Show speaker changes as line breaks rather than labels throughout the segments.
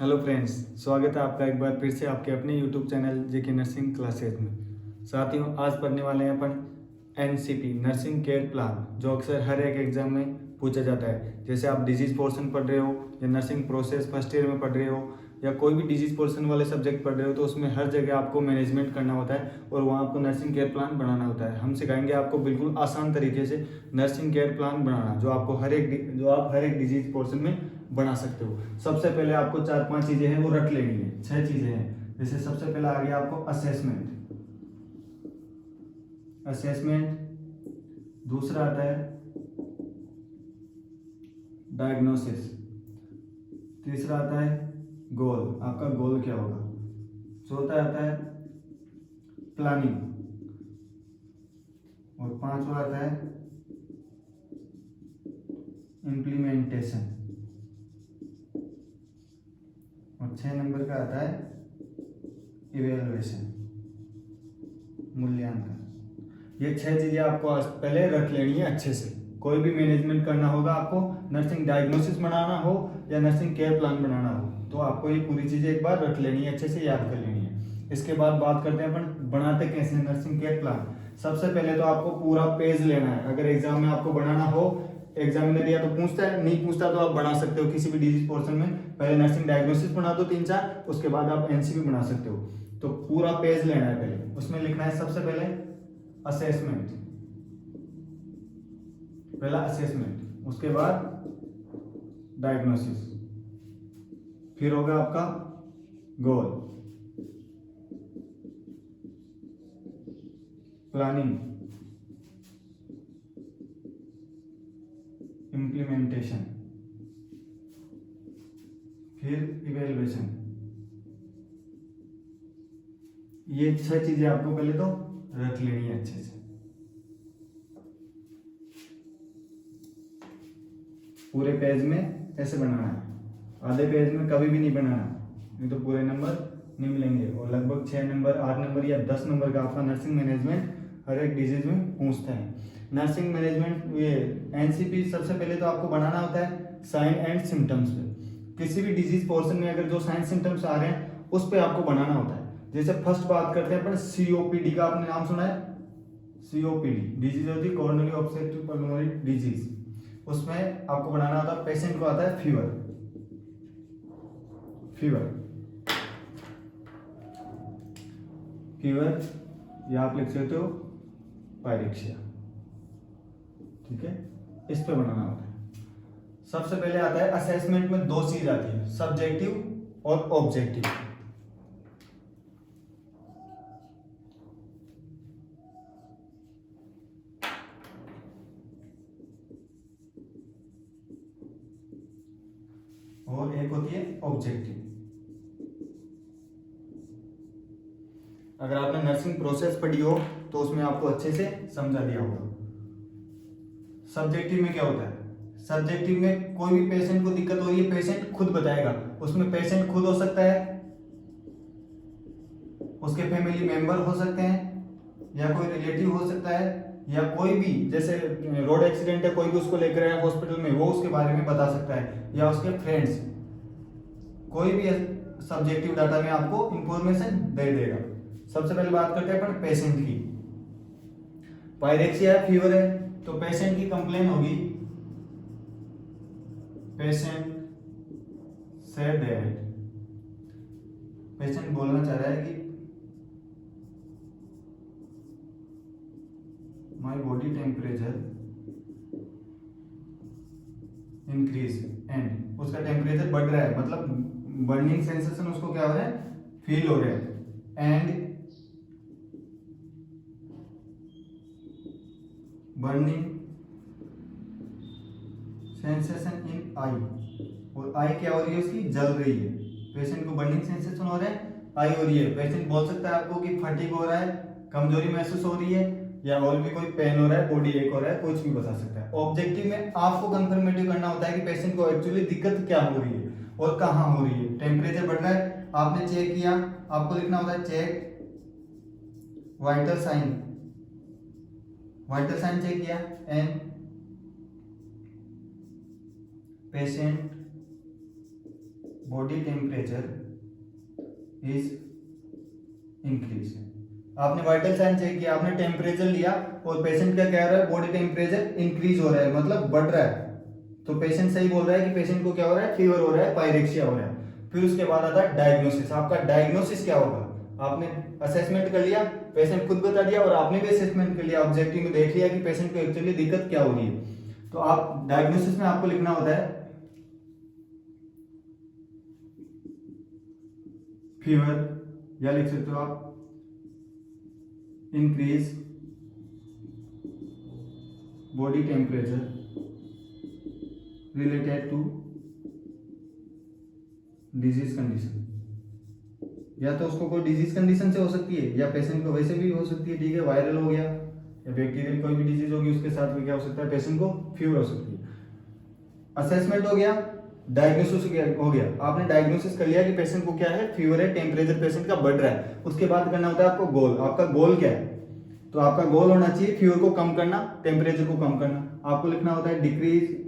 Hello friends, स्वागत है आपका एक बार फिर से आपके अपने यूट्यूब चैनल जेके नर्सिंग क्लासेज में। साथियों, आज पढ़ने वाले हैं अपन एनसीपी नर्सिंग केयर प्लान, जो अक्सर हर एक एग्जाम में पूछा जाता है। जैसे आप डिजीज पोर्शन पढ़ रहे हो या नर्सिंग प्रोसेस फर्स्ट ईयर में पढ़ रहे हो या कोई भी डिजीज पोर्शन वाले सब्जेक्ट पढ़ रहे हो, तो उसमें हर जगह आपको मैनेजमेंट करना होता है और वहाँ आपको नर्सिंग केयर प्लान बनाना होता है। हम सिखाएंगे आपको बिल्कुल आसान तरीके से नर्सिंग केयर प्लान बनाना, जो आप हर एक डिजीज पोर्शन में बना सकते हो। सबसे पहले आपको 4-5 चीजें हैं वो रट लेनी है, 6 चीजें हैं। जैसे सबसे पहले आ गया आपको असेसमेंट, दूसरा आता है डायग्नोसिस, तीसरा आता है गोल, आपका गोल क्या होगा, चौथा आता है प्लानिंग और पांचवा आता है इम्प्लीमेंटेशन और 6 नंबर का आता है इवेलुएशन, मूल्यांकन। ये 6 चीजें आपको आज पहले रख लेनी है अच्छे से। कोई भी मैनेजमेंट करना होगा आपको, नर्सिंग डायग्नोसिस बनाना हो या नर्सिंग केयर प्लान बनाना हो, तो आपको ये पूरी चीजें एक बार रख लेनी है, अच्छे से याद कर लेनी है। इसके बाद बात करते हैं अपन बनाते कैसे नर्सिंग केयर प्लान। सबसे पहले तो आपको पूरा पेज लेना है। अगर एग्जाम में आपको बनाना हो, एग्जामिनर या तो पूछता है, नहीं पूछता तो आप बना सकते हो किसी भी डिजीज पोर्शन में। पहले नर्सिंग डायग्नोसिस बना दो 3-4, उसके बाद आप एनसीपी बना सकते हो। तो पूरा पेज लेना है पहले, उसमें लिखना है सबसे पहले असेसमेंट, पहला असेसमेंट, उसके बाद डायग्नोसिस, फिर होगा आपका गोल, प्लानिंग, इम्प्लीमेंटेशन, फिर इवेलुएशन। ये 6 चीजें आपको पहले तो रख लेनी है अच्छे से। पूरे पेज में ऐसे बनाना है, आधे पेज में कभी भी नहीं बनाना, नहीं तो पूरे नंबर नहीं मिलेंगे। और लगभग 6 नंबर 8 नंबर या 10 नंबर का आपका नर्सिंग मैनेजमेंट हर एक डिजीज में पूछता है। नर्सिंग मैनेजमेंट ये एनसीपी सबसे पहले तो आपको बनाना होता है साइन एंड सिम्टम्स पे। किसी भी डिजीज पोर्शन में अगर जो साइन सिम्टम्स आ रहे हैं उस पे आपको बनाना होता है। जैसे फर्स्ट बात करते हैं अपन सीओपीडी का, आपने नाम सुना है? सीओपीडी डिजीज होती है कोरोनरी ऑब्स्ट्रक्टिव पल्मोनरी डिजीज। उसमें आपको बनाना होता है, पेशेंट को आता है फीवर, या आप लिख सकते हो पायरेक्सिया, ठीक है? इस पे बनाना होता है। सबसे पहले आता है असेसमेंट में 2 चीज आती है, सब्जेक्टिव और ऑब्जेक्टिव। और एक होती है ऑब्जेक्टिव। अगर आपने नर्सिंग प्रोसेस पढ़ी हो तो उसमें आपको अच्छे से समझा दिया होगा। सब्जेक्टिव में क्या होता है? सब्जेक्टिव में कोई भी पेशेंट को दिक्कत हो रही है, पेशेंट खुद बताएगा। उसमें पेशेंट खुद हो सकता है, उसके फैमिली मेंबर हो सकते हैं, या कोई रिलेटिव हो सकता है, या कोई भी, जैसे रोड एक्सीडेंट है, कोई भी उसको लेकर आया हॉस्पिटल में, वो उसके बारे में बता सकता है, या उसके फ्रेंड्स। कोई भी सब्जेक्टिव डाटा में आपको इंफॉर्मेशन दे देगा। सबसे पहले बात करते हैं अपन पेशेंट की। पायरेक्सिया फीवर है तो पेशेंट की कंप्लेन होगी, पेशेंट सेड दैट, पेशेंट बोलना चाह रहा है कि my body temperature increase and उसका टेम्परेचर बढ़ रहा है, मतलब बर्निंग सेंसेशन उसको क्या हो रहा है, फील हो रहा है। एंड बर्निंग सेंसेशन इन आई, और आई क्या हो रही है उसकी, जल रही है। पेशेंट को बर्निंग सेंसेशन हो रहा है, आई हो रही है। पेशेंट बोल सकता है आपको कि फटीग हो रहा है, कमजोरी महसूस हो रही है, या और भी कोई पेन हो रहा है, बॉडी एक हो रहा है, कुछ भी बता सकता है। ऑब्जेक्टिव में आपको कंफर्मेटिव करना होता है कि पेशेंट को एक्चुअली दिक्कत क्या हो रही है और कहाँ हो रही है। टेम्परेचर बढ़ रहा है, आपने चेक किया, आपको लिखना होता है check vital sign, vital sign check किया, and patient body temperature is increase. आपने वाइटल साइन चेक किया, आपने टेम्परेचर लिया और पेशेंट का क्या हो रहा है, बॉडी टेम्परेचर इंक्रीज हो रहा है, मतलब बढ़ रहा है। तो पेशेंट सही बोल रहा है कि पेशेंट को क्या हो रहा है, फीवर हो रहा है, पायरेक्सिया हो रहा है। फिर उसके बाद आता है डायग्नोसिस। आपका डायग्नोसिस क्या होगा, आपने असेसमेंट कर लिया, पेशेंट खुद बता दिया और आपने भी असेसमेंट कर लिया, ऑब्जेक्टिव में देख लिया कि पेशेंट को एक्चुअली दिक्कत क्या हो रही है। तो आप डायग्नोसिस में आपको लिखना होता है फीवर, या लिख सकते हो आप increase body temperature related to disease condition. या तो उसको कोई डिजीज कंडीशन से हो सकती है या पेशेंट को वैसे भी हो सकती है, ठीक है, वायरल हो गया या बैक्टीरियल कोई भी डिजीज होगी उसके साथ भी क्या हो सकता है, पेशेंट को फीवर हो सकती है। असेसमेंट हो गया, डायग्नोसिस हो गया, आपने डायग्नोसिस कर लिया कि पेशेंट को क्या है, फीवर है, टेम्परेचर पेशेंट का बढ़ रहा है। उसके बाद करना होता है आपको गोल। आपका गोल क्या है, तो आपका गोल होना चाहिए फीवर को कम करना, टेम्परेचर को कम करना। आपको लिखना होता है decrease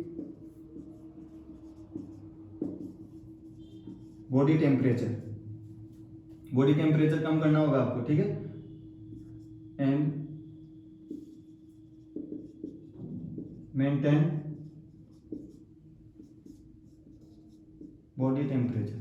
body temperature, body temperature कम करना होगा आपको, ठीक है। And maintain body temperature,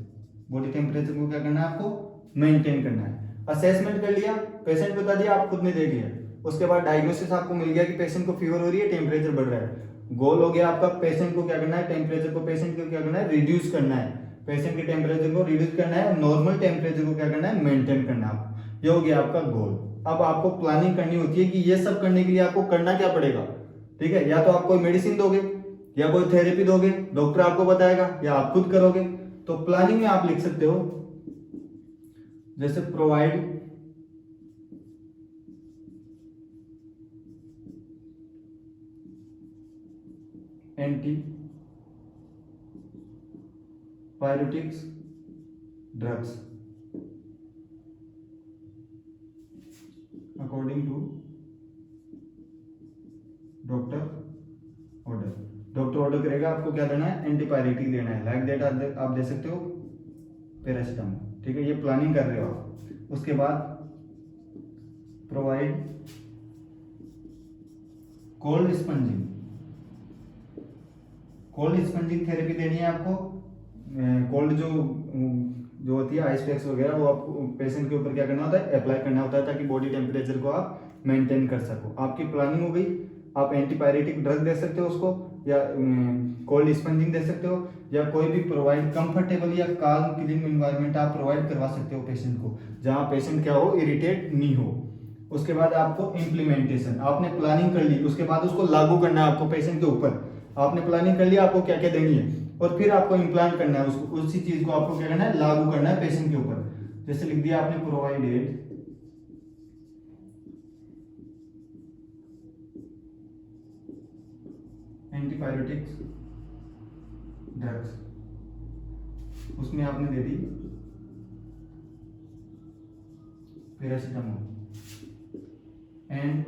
body temperature को क्या करना है, आपको मेंटेन करना है। असेसमेंट कर लिया, पेशेंट बता दिया, आप खुद ने देख लिया। उसके बाद डायग्नोसिस आपको मिल गया कि पेशेंट को फीवर हो रही है, टेम्परेचर बढ़ रहा है। गोल हो गया आपका, पेशेंट को क्या करना है, टेम्परेचर को पेशेंट को क्या करना है, रिड्यूस करना है, पेशेंट के टेम्परेचर को रिड्यूस करना है, नॉर्मल टेम्परेचर को क्या करना है, मेंटेन करना है। ये हो गया आपका गोल। अब आपको प्लानिंग करनी होती है कि ये सब करने के लिए आपको करना क्या पड़ेगा, ठीक है। या तो आप कोई मेडिसिन दोगे या कोई थेरेपी दोगे, डॉक्टर आपको बताएगा, या आप खुद करोगे। तो प्लानिंग में आप लिख सकते हो जैसे provide antipyretics drugs according to doctor order. Doctor order करेगा, आपको क्या देना है, एंटीपायरेटिक देना है। लाइक दैट आप दे सकते हो पैरासिटामोल, ठीक है। ये प्लानिंग कर रहे हो आप। उसके बाद provide cold spongin, cold spongin therapy देनी है आपको। कोल्ड जो होती है आइस पैक्स वगैरह, वो आपको पेशेंट के ऊपर क्या करना होता है, अप्लाई करना होता है, ताकि बॉडी टेम्परेचर को आप मेंटेन कर सको। आपकी प्लानिंग हो गई। आप एंटीपायरेटिक ड्रग दे सकते हो उसको, या कोल्ड स्पंजिंग दे सकते हो, या कोई भी प्रोवाइड कंफर्टेबल या काल्म क्लीन एनवायरनमेंट आप प्रोवाइड करवा सकते हो पेशेंट को, जहाँ पेशेंट क्या हो, इरिटेट नहीं हो। उसके बाद आपको इम्प्लीमेंटेशन, आपने प्लानिंग कर ली, उसके बाद उसको लागू करना है आपको पेशेंट के ऊपर। आपने प्लानिंग कर लिया आपको क्या क्या देनी है, और फिर आपको इम्प्लांट करना है उसको, उसी चीज को आपको क्या करना है, लागू करना है पेशेंट के ऊपर। जैसे लिख दिया आपने प्रोवाइडेड एंटीपायरेटिक्स ड्रग्स, उसमें आपने दे दी पैरासिटामोल, एंड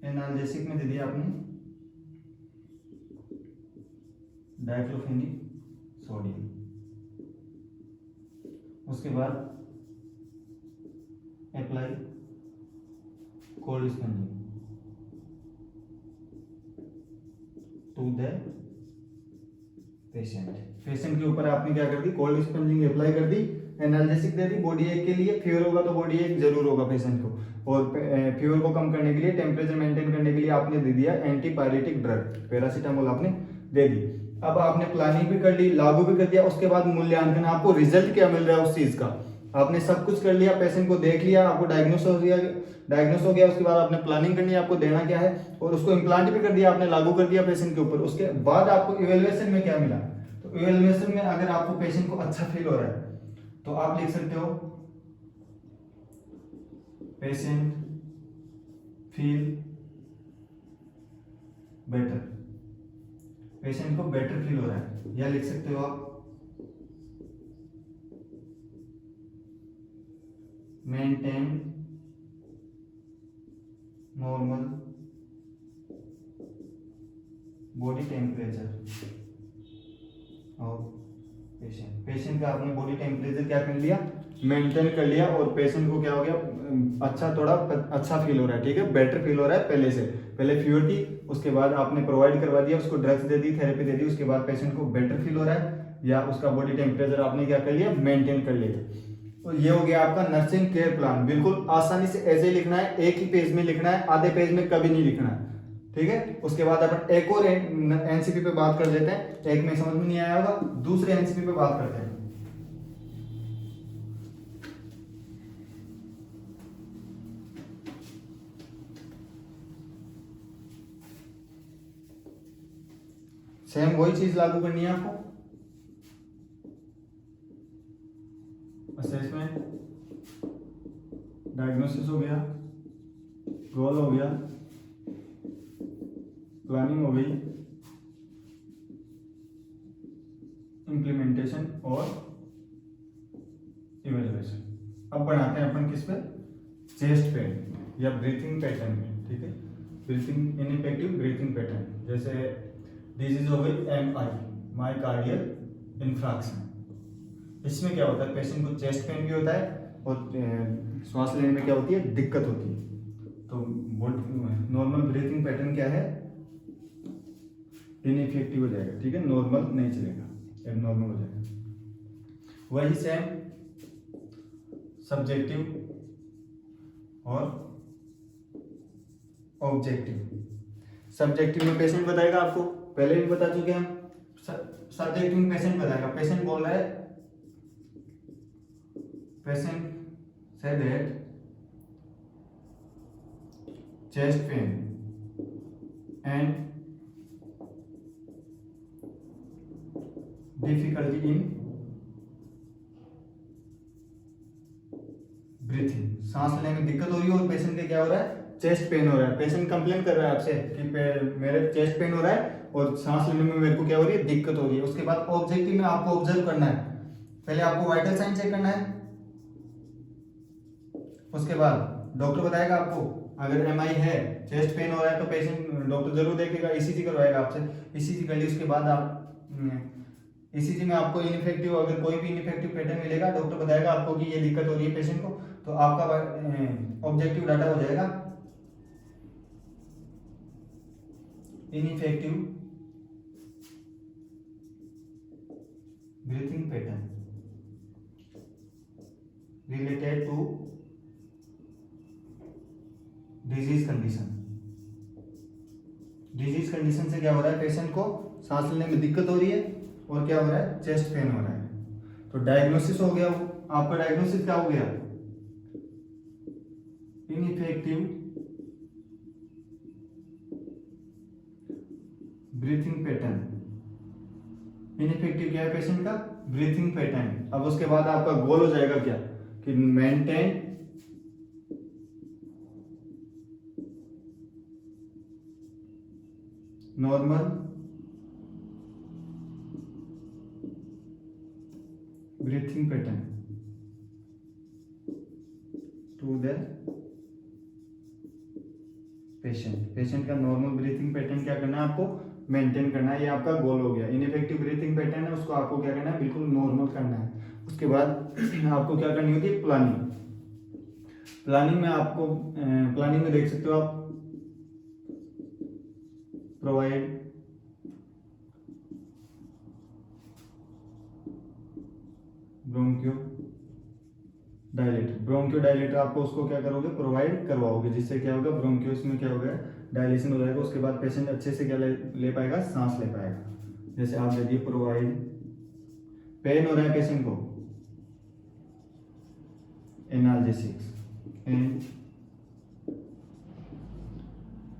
एनाल्जेसिक में दे दिया आपने डाइक्लोफेनिक सोडियम। उसके बाद apply cold sponging to the patient. Patient के ऊपर आपने क्या कर दी, कोल्ड स्पंजिंग अप्लाई कर दी, एनाल्जेसिक दे दी बॉडी एक के लिए। फीवर होगा तो बॉडी एक जरूर होगा पेशेंट को, और फीवर को कम करने के लिए, टेम्परेचर मेंटेन करने के लिए आपने दे दिया एंटीपायरेटिक ड्रग, पैरासिटामोल आपने दे दी। अब आपने प्लानिंग भी कर ली, लागू भी कर दिया। उसके बाद मूल्यांकन, आपको रिजल्ट क्या मिल रहा है उस चीज का। आपने सब कुछ कर लिया, पेशेंट को देख लिया, आपको डायग्नोस हो गया। उसके बाद आपने प्लानिंग करनी है, आपको देना क्या है, और उसको इम्प्लांट भी कर दिया, आपने लागू कर दिया पेशेंट के ऊपर। उसके बाद आपको इवेल्युएशन में क्या मिला, तो इवेल्युएशन में अगर आपको पेशेंट को अच्छा फील हो रहा है तो आप लिख सकते हो पेशेंट फील बेटर, पेशेंट को बेटर फील हो रहा है। या लिख सकते हो आप मेंटेन नॉर्मल बॉडी टेम्परेचर और पेशेंट का आपने बॉडी टेम्परेचर क्या कर लिया, मेंटेन कर लिया, और पेशेंट को क्या हो गया, अच्छा, थोड़ा अच्छा फील हो रहा है, ठीक है, बेटर फील हो रहा है पहले से। पहले फीवर थी, उसके बाद आपने प्रोवाइड करवा दिया, उसको ड्रग्स दे दी, थेरेपी दे दी, उसके बाद पेशेंट को बेटर फील हो रहा है, या उसका बॉडी टेम्परेचर आपने क्या कर लिया, मेंटेन कर लिया। तो ये हो गया आपका नर्सिंग केयर प्लान। बिल्कुल आसानी से ऐसे लिखना है, एक ही पेज में लिखना है, आधे पेज में कभी नहीं लिखना है, ठीक है। उसके बाद अपन एक और एनसीपी पे बात कर लेते हैं, एक में समझ में नहीं आया होगा, दूसरे एनसीपी पे बात करते हैं। सेम वही चीज लागू करनी है आपको। असेसमेंट, डायग्नोसिस हो गया, गोल हो गया, प्लानिंग हो गई, इम्प्लीमेंटेशन और इवेल्युएशन। अब बढ़ाते हैं अपन किस पे, चेस्ट पेन या ब्रीथिंग पैटर्न में, ठीक है, ब्रीथिंग इनइफेक्टिव ब्रीथिंग पैटर्न। जैसे डिजीज हो गई एमआई, मायोकार्डियल इन्फ्राक्शन। इसमें क्या होता है, पेशेंट को चेस्ट पेन भी होता है और श्वास लेने में क्या होती है, दिक्कत होती है। तो नॉर्मल ब्रीथिंग पैटर्न क्या है, इनइफेक्टिव हो जाएगा, ठीक है, नॉर्मल नहीं चलेगा, एबनॉर्मल हो जाएगा। वही सेम सब्जेक्टिव और ऑब्जेक्टिव। सब्जेक्टिव में पेशेंट बताएगा, आपको पहले भी बता चुके हैं हम। सब्जेक्टिव में पेशेंट बताएगा, पेशेंट बोल रहा है, patient say that chest pain and difficulty in breathing, सांस लेने में दिक्कत हो रही है और पेशेंट के क्या हो रहा है, चेस्ट पेन हो रहा है। पेशेंट कंप्लेन कर रहा है आपसे कि मेरे चेस्ट पेन हो रहा है और सांस लेने में मेरे को क्या हो रही है, दिक्कत हो रही है। उसके बाद ऑब्जेक्टिव में आपको ऑब्जर्व करना है, पहले आपको वाइटल साइन चेक करना है, उसके बाद डॉक्टर बताएगा आपको, अगर एमआई है, चेस्ट पेन हो रहा है, तो पेशेंट डॉक्टर जरूर देखेगा, ईसीजी करवाएगा आपसे, ईसीजी कर ली, उसके बाद आप ईसीजी में आपको इनइफेक्टिव, अगर कोई भी इनइफेक्टिव पैटर्न मिलेगा, डॉक्टर बताएगा आपको कि ये दिक्कत हो रही है पेशेंट को, तो आपका ऑब्जेक्टिव डाटा हो जाएगा ineffective breathing pattern related to disease condition. Disease condition से क्या हो रहा है, पेशेंट को सांस लेने में दिक्कत हो रही है और क्या हो रहा है, चेस्ट पेन हो रहा है। तो डायग्नोसिस हो गया, वो आपका डायग्नोसिस क्या हो गया, इनइफेक्टिव ब्रीथिंग पैटर्न। इनइफेक्टिव क्या है पेशेंट का, ब्रीथिंग पैटर्न। अब उसके बाद आपका गोल हो जाएगा क्या, कि maintain normal breathing pattern to the patient का नॉर्मल ब्रीथिंग पैटर्न क्या करना है, आपको मेंटेन करना है, ये आपका गोल हो गया। इनइफेक्टिव ब्रीथिंग पैटर्न है, उसको आपको क्या करना है, बिल्कुल नॉर्मल करना है। उसके बाद आपको क्या करनी होती है, प्लानिंग। प्लानिंग में आपको प्लानिंग में देख सकते हो आप, प्रोवाइड ब्रोंकियो डायलेटर आपको उसको क्या करोगे, प्रोवाइड करवाओगे, जिससे क्या होगा, ब्रोंकियोस में क्या होगा, डायलेशन हो जाएगा। उसके बाद पेशेंट अच्छे से क्या ले पाएगा, सांस ले पाएगा। जैसे आप दे दिए प्रोवाइड, पेन हो रहा है पेशेंट को, analgesics and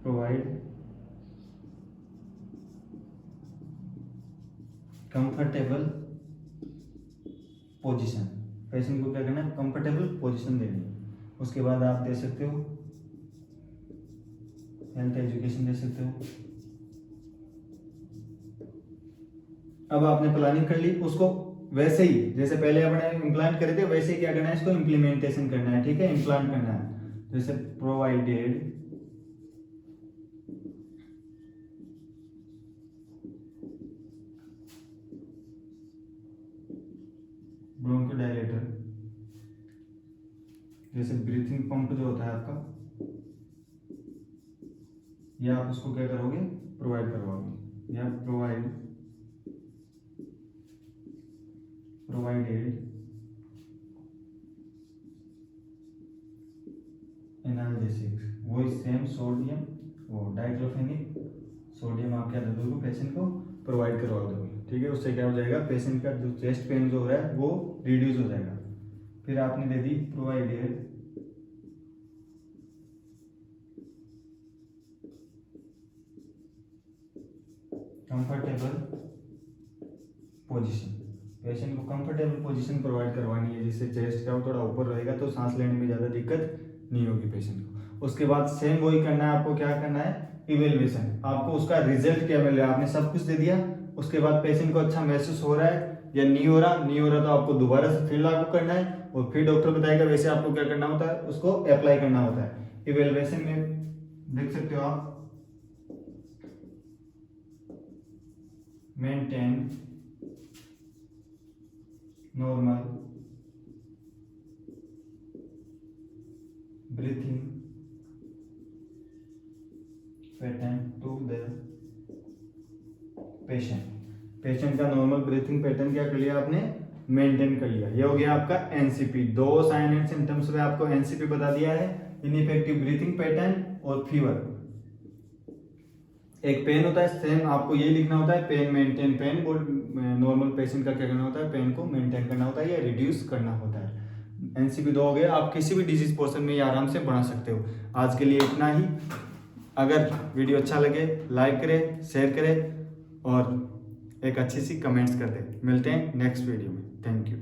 provide comfortable position. Patient को क्या करना है, कंफर्टेबल पोजीशन देनी है। उसके बाद आप दे सकते हो हेल्थ एजुकेशन, दे सकते हो। अब आपने प्लानिंग कर ली, उसको वैसे ही जैसे पहले अपने इम्प्लांट करे थे, वैसे ही क्या करना है, इसको इम्प्लीमेंटेशन करना है, ठीक है, इम्प्लांट करना है। जैसे प्रोवाइडेड जैसे ब्रीथिंग पंप जो होता है आपका, या आप उसको क्या करोगे, प्रोवाइड करवाओगे, या प्रोवाइडेड एनाल्जेसिक्स, वही सेम सोडियम, वो डाइक्लोफेनिक सोडियम आप क्या दे दोगे पेशेंट को, प्रोवाइड करवा दोगे। ठीक है, उससे क्या हो जाएगा, पेशेंट का जो चेस्ट पेन जो हो रहा है वो रिड्यूस हो जाएगा। फिर आपने दे दी प्रोवाइडेड कंफर्टेबल पोजीशन, पेशेंट को कंफर्टेबल पोजीशन प्रोवाइड करवानी है, जिससे चेस्ट का थोड़ा ऊपर रहेगा तो सांस लेने में ज़्यादा दिक्कत नहीं होगी पेशेंट को। उसके बाद सेम वही करना है आपको, क्या करना है, इवेल्युएशन, आपको उसका रिजल्ट क्या मिल रहा है, आपने सब कुछ दे दिया, उसके बाद पेशेंट को अच्छा महसूस हो रहा है या नहीं हो रहा तो आपको दोबारा से फिर लागू करना है, और फिर डॉक्टर बताएगा वैसे आपको क्या करना होता है, उसको अप्लाई करना होता है। इवेल्युएशन में देख सकते हो आप, maintain normal breathing pattern to the patient का नॉर्मल ब्रीथिंग पैटर्न क्या कर लिया आपने, मेंटेन कर लिया। ये हो गया आपका एनसीपी। 2 साइन एंड सिम्टम्स में आपको एनसीपी बता दिया है, इनइफेक्टिव ब्रीथिंग पैटर्न और फीवर। एक पेन होता है, सेम आपको ये लिखना होता है, pain maintain, pain normal patient का क्या करना होता है, पेन को मेंटेन करना होता है या रिड्यूस करना होता है। एनसीपी 2 हो गया। आप किसी भी डिजीज पोर्शन में ये आराम से बढ़ा सकते हो। आज के लिए इतना ही। अगर वीडियो अच्छा लगे लाइक करें, शेयर करें और एक अच्छी सी कमेंट्स कर दें। मिलते हैं नेक्स्ट वीडियो में। Thank you.